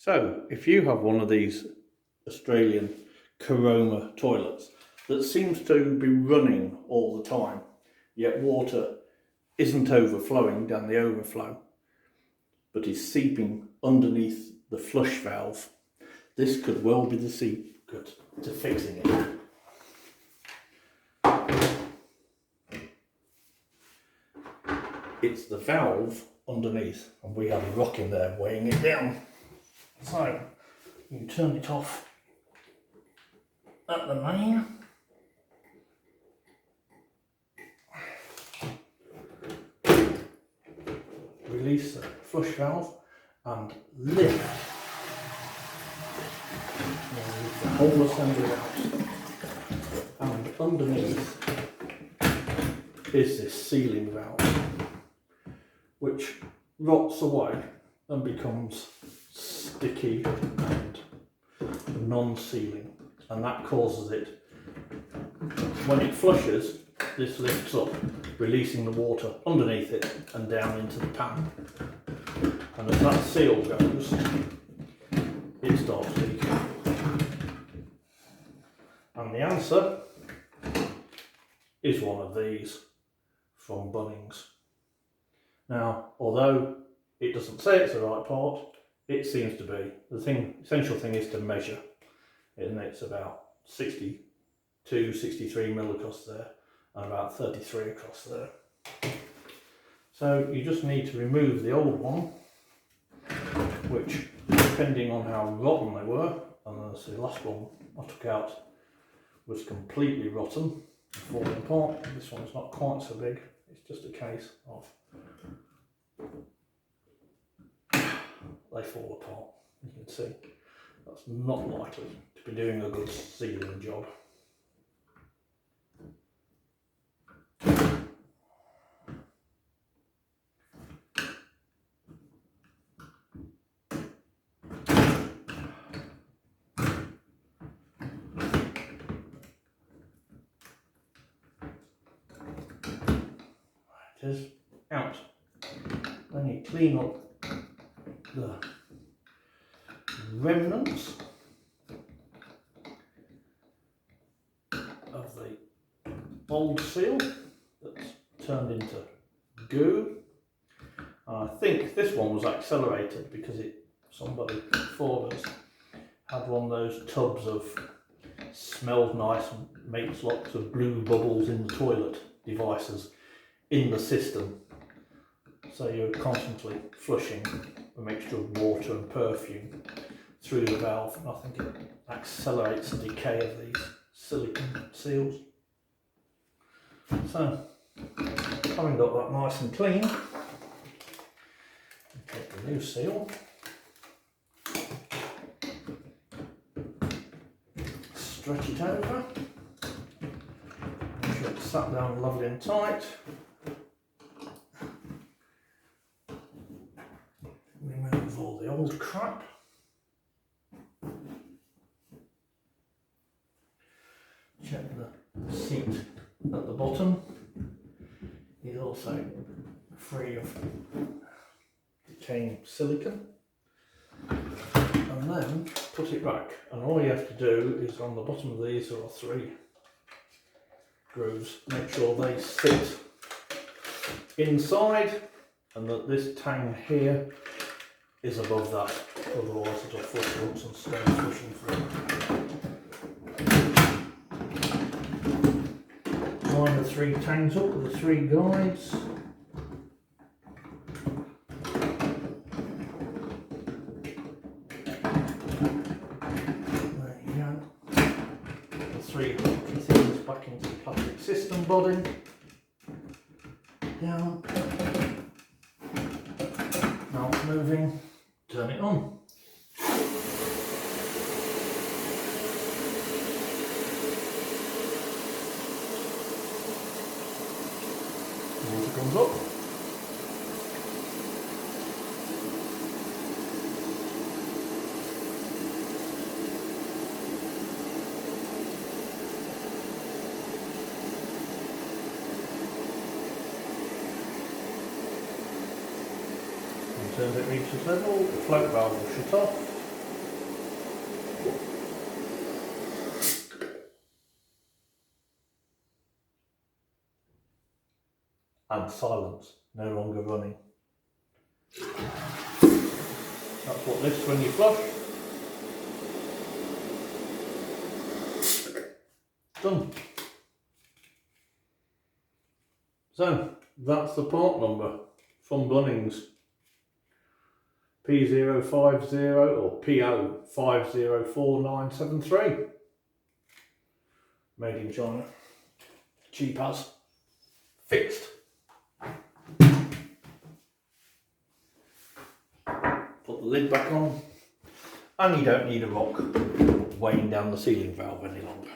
So if you have one of these Australian Caroma toilets that seems to be running all the time, yet water isn't overflowing down the overflow, but is seeping underneath the flush valve, this could well be the secret to fixing it. It's the valve underneath, and we have a rock in there weighing it down. So you turn it off at the main. Release the flush valve and lift the whole assembly out. And underneath is this sealing valve, which rots away and becomes sticky and non-sealing, and that causes it, when it flushes, this lifts up, releasing the water underneath it and down into the pan, and as that seal goes, it starts leaking. And the answer is one of these from Bunnings. Now, although it doesn't say it's the right part, it seems to be. The essential thing is to measure, and it's about 62, 63 mil across there and about 33 across there. So you just need to remove the old one, which, depending on how rotten they were, and as the last one I took out was completely rotten and falling apart. This one's not quite so big, it's just a case of they fall apart. You can see that's not likely to be doing a good sealing job. It is out. Then you clean up the remnants of the old seal that's turned into goo. I think this one was accelerated because somebody before us had one of those tubs of smells nice and makes lots of blue bubbles in the toilet devices in the system. So you're constantly flushing a mixture of water and perfume through the valve, and I think it accelerates the decay of these silicone seals. So, having got that nice and clean, take the new seal, stretch it over, make sure it's sat down lovely and tight. Remove all the old crap. Check the seat at the bottom is also free of decaying silicone. And then put it back. And all you have to do is on the bottom of these there are 3 grooves. Make sure they sit inside and that this tang here is above that, otherwise it'll flush once and stay flushing through. Line the 3 tangs up with the 3 guides. There you go. The 3 hooky things back into the plastic cistern body. Down. Now it's moving. Turn it on. Water comes up. As soon as it reaches level, the float valve will shut off. and silence, no longer running. That's what lifts when you flush. Done. So that's the part number from Bunnings. P050 or PO504973. Made in China. Cheap as. Fixed. Put the lid back on. And you don't need a rock weighing down the ceiling valve any longer.